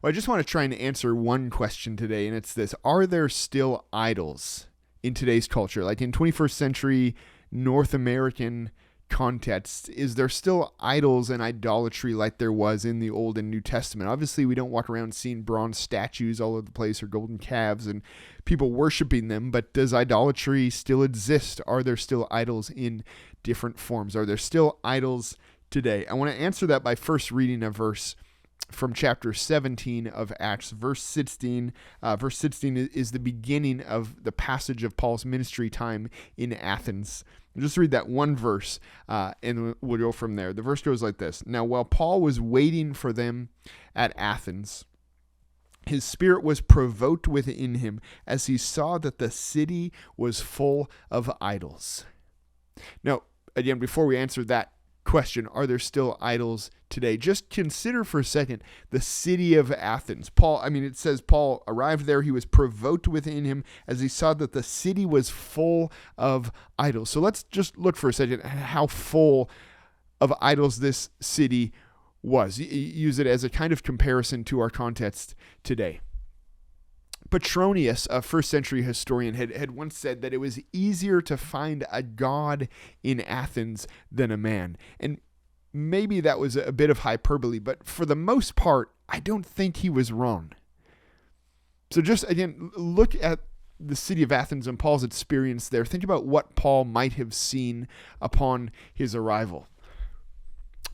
Well, I just want to try and answer one question today, and it's this. Are there still idols in today's culture? Like in 21st century North American context, is there still idols and idolatry like there was in the Old and New Testament? Obviously, we don't walk around seeing bronze statues all over the place or golden calves and people worshiping them, but does idolatry still exist? Are there still idols in different forms? Are there still idols today? I want to answer that by first reading a verse from chapter 17 of Acts, verse 16. Verse 16 is the beginning of the passage of Paul's ministry time in Athens. I'll just read that one verse, and we'll go from there. The verse goes like this. Now, while Paul was waiting for them at Athens, his spirit was provoked within him as he saw that the city was full of idols. Now, again, before we answer that question, are there still idols today? Just consider for a second the city of Athens. It says Paul arrived there. He was provoked within him as he saw that the city was full of idols. So let's just look for a second at how full of idols this city was. Use it as a kind of comparison to our context today. Petronius, a first century historian, had once said that it was easier to find a god in Athens than a man. And maybe that was a bit of hyperbole, but for the most part, I don't think he was wrong. So just, again, look at the city of Athens and Paul's experience there. Think about what Paul might have seen upon his arrival.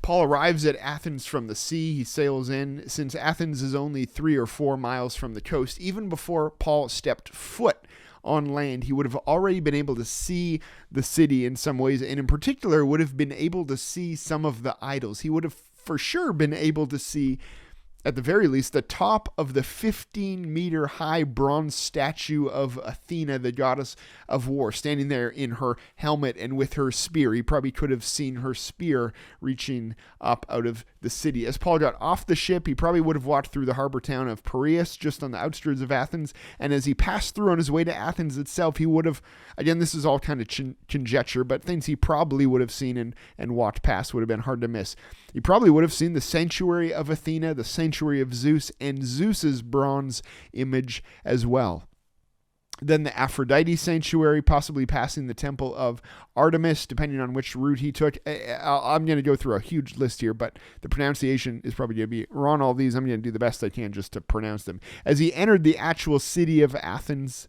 Paul arrives at Athens from the sea. He sails in. Since Athens is only 3 or 4 miles from the coast, even before Paul stepped foot on land, he would have already been able to see the city in some ways, and in particular would have been able to see some of the idols. He would have for sure been able to see, at the very least, the top of the 15-meter high bronze statue of Athena, the goddess of war, standing there in her helmet and with her spear. He probably could have seen her spear reaching up out of the city. As Paul got off the ship, he probably would have walked through the harbor town of Piraeus, just on the outskirts of Athens. And as he passed through on his way to Athens itself, he would have, again, this is all kind of conjecture, but things he probably would have seen and walked past would have been hard to miss. He probably would have seen the sanctuary of Athena, the sanctuary of Zeus, and Zeus's bronze image as well. Then the Aphrodite sanctuary, possibly passing the temple of Artemis, depending on which route he took. I'm going to go through a huge list here, but the pronunciation is probably going to be wrong. All these, I'm going to do the best I can just to pronounce them. As he entered the actual city of Athens,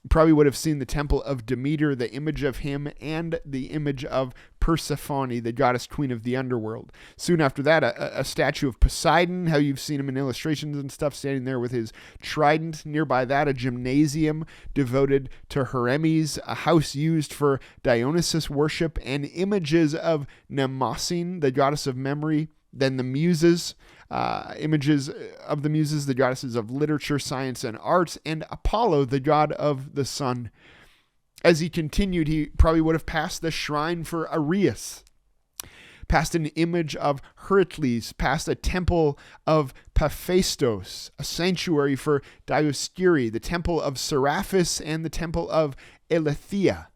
probably would have seen the temple of Demeter, the image of him, and the image of Persephone, the goddess queen of the underworld. Soon after that, a statue of Poseidon, how you've seen him in illustrations and stuff, standing there with his trident. Nearby that, a gymnasium devoted to Hermes, a house used for Dionysus worship, and images of Mnemosyne, the goddess of memory. Then the Muses, images of the Muses, the goddesses of literature, science, and arts, and Apollo, the god of the sun. As he continued, he probably would have passed the shrine for Ares, past an image of Heracles, past a temple of Hephaestus, a sanctuary for Dioscuri, the temple of Seraphis, and the temple of Eileithyia,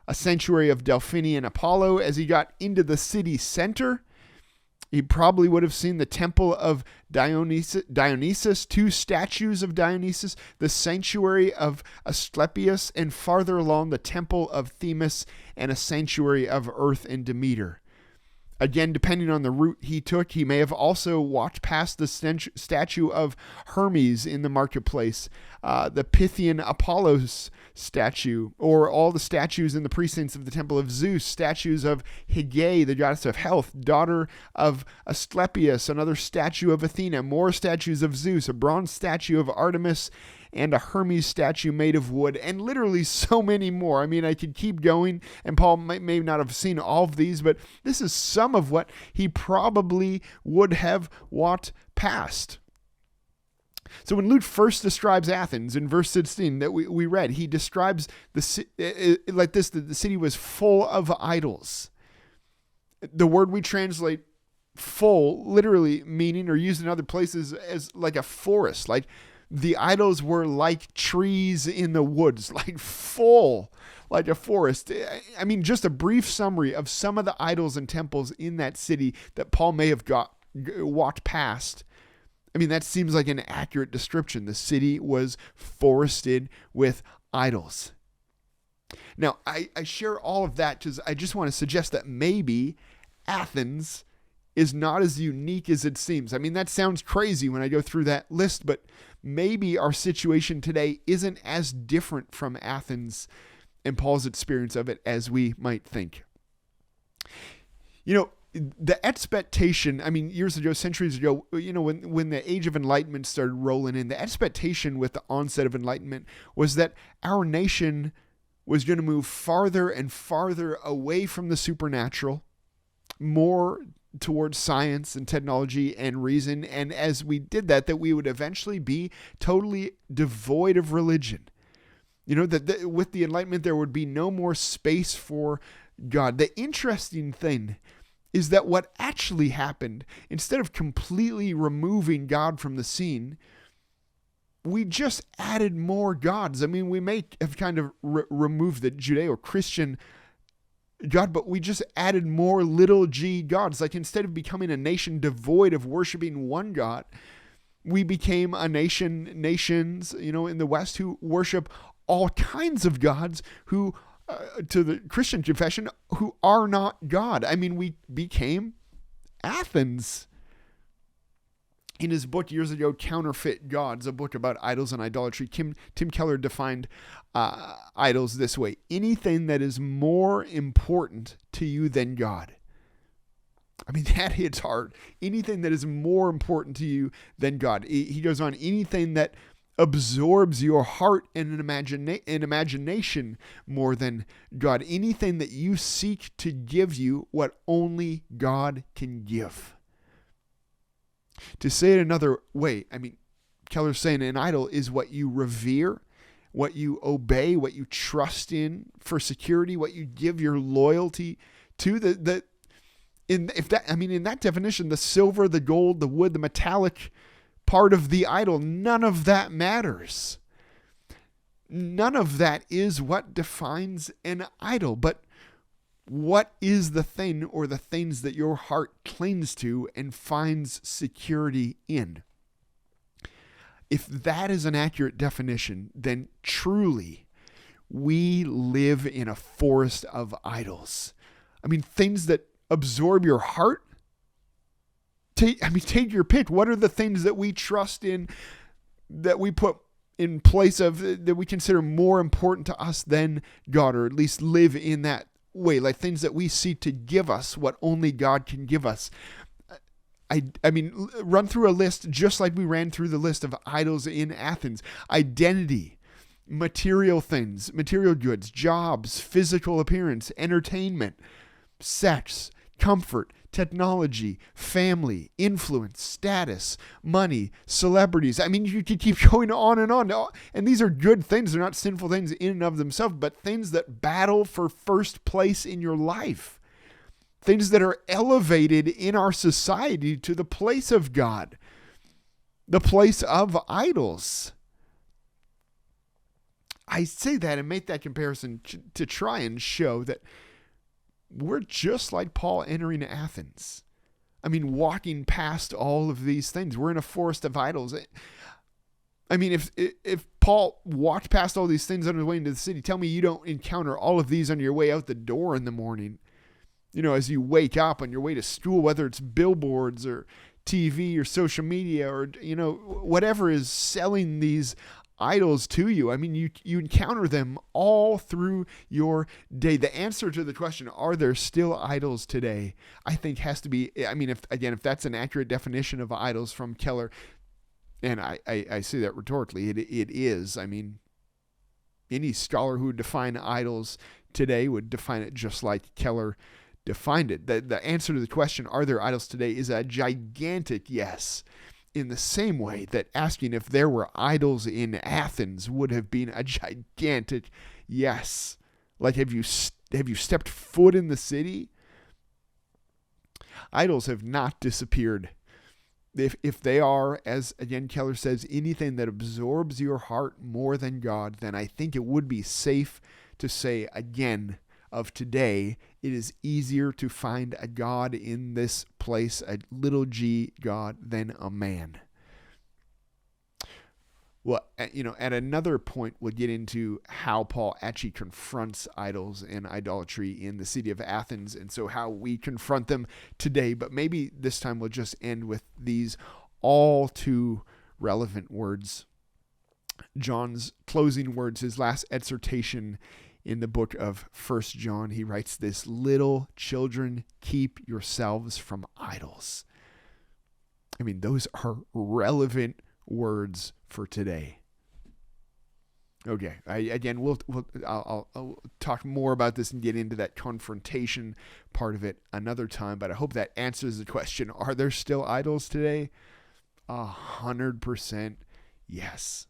a sanctuary of Delphine and Apollo. As he got into the city center, he probably would have seen the temple of Dionysus, 2 statues of Dionysus, the sanctuary of Asclepius, and farther along the temple of Themis and a sanctuary of Earth and Demeter. Again, depending on the route he took, he may have also walked past the statue of Hermes in the marketplace, the Pythian Apollos statue, or all the statues in the precincts of the temple of Zeus, statues of Hygei, the goddess of health, daughter of Asclepius, another statue of Athena, more statues of Zeus, a bronze statue of Artemis, and a Hermes statue made of wood, and literally so many more. I mean, I could keep going, and Paul may not have seen all of these, but this is some of what he probably would have walked past. So when Luke first describes Athens in verse 16 that we read, he describes like this, that the city was full of idols. The word we translate full, literally meaning, or used in other places as like a forest, like the idols were like trees in the woods, like full, like a forest. I mean, just a brief summary of some of the idols and temples in that city that Paul may have walked past I mean, that seems like an accurate description. The city was forested with idols. Now, I share all of that because I just want to suggest that maybe Athens is not as unique as it seems. I mean, that sounds crazy when I go through that list, but maybe our situation today isn't as different from Athens and Paul's experience of it as we might think. You know, the expectation, I mean, years ago, centuries ago, you know, when the age of enlightenment started rolling in, the expectation with the onset of enlightenment was that our nation was going to move farther and farther away from the supernatural, more towards science and technology and reason. And as we did that we would eventually be totally devoid of religion. You know, that with the Enlightenment, there would be no more space for God. The interesting thing is that what actually happened, instead of completely removing God from the scene, we just added more gods. I mean, we may have kind of removed the Judeo-Christian God, but we just added more little g gods. Like, instead of becoming a nation devoid of worshiping one God, we became nations, you know, in the West who worship all kinds of gods who, to the Christian confession, who are not God. I mean, we became Athens. In his book years ago, Counterfeit Gods, a book about idols and idolatry, Tim Keller defined idols this way: anything that is more important to you than God. I mean, that hits hard. Anything that is more important to you than God. He goes on, anything that absorbs your heart and imagination more than God. Anything that you seek to give you what only God can give. To say it another way, I mean, Keller's saying an idol is what you revere, what you obey, what you trust in for security, what you give your loyalty to. In that definition, the silver, the gold, the wood, the metallic part of the idol, none of that matters. None of that is what defines an idol. But what is the thing or the things that your heart clings to and finds security in? If that is an accurate definition, then truly we live in a forest of idols. I mean, things that absorb your heart. Take your pick. What are the things that we trust in, that we put in place of, that we consider more important to us than God, or at least live in that way, like things that we seek to give us what only God can give us? I mean, run through a list just like we ran through the list of idols in Athens. Identity, material things, material goods, jobs, physical appearance, entertainment, sex, comfort, technology, family, influence, status, money, celebrities. I mean, you could keep going on. And these are good things. They're not sinful things in and of themselves, but things that battle for first place in your life. Things that are elevated in our society to the place of God, the place of idols. I say that and make that comparison to try and show that we're just like Paul entering Athens. I mean, walking past all of these things. We're in a forest of idols. I mean, if Paul walked past all these things on his way into the city, tell me you don't encounter all of these on your way out the door in the morning. You know, as you wake up on your way to school, whether it's billboards or TV or social media or, you know, whatever is selling these idols to you. I mean, you encounter them all through your day. The answer to the question, are there still idols today, I think has to be, I mean, if that's an accurate definition of idols from Keller, and I say that rhetorically, it is. I mean, any scholar who would define idols today would define it just like Keller defined it. The answer to the question, are there idols today, is a gigantic yes. In the same way that asking if there were idols in Athens would have been a gigantic yes. Like, have you stepped foot in the city? Idols have not disappeared. If they are, as again Keller says, anything that absorbs your heart more than God, then I think it would be safe to say again of today, it is easier to find a God in this place, a little g God, than a man. Well, at another point, we'll get into how Paul actually confronts idols and idolatry in the city of Athens, and so how we confront them today. But maybe this time we'll just end with these all too relevant words. John's closing words, his last exhortation in the book of 1 John, he writes this: little children, keep yourselves from idols. I mean, those are relevant words for today. Okay, I'll talk more about this and get into that confrontation part of it another time, but I hope that answers the question: are there still idols today? 100% yes.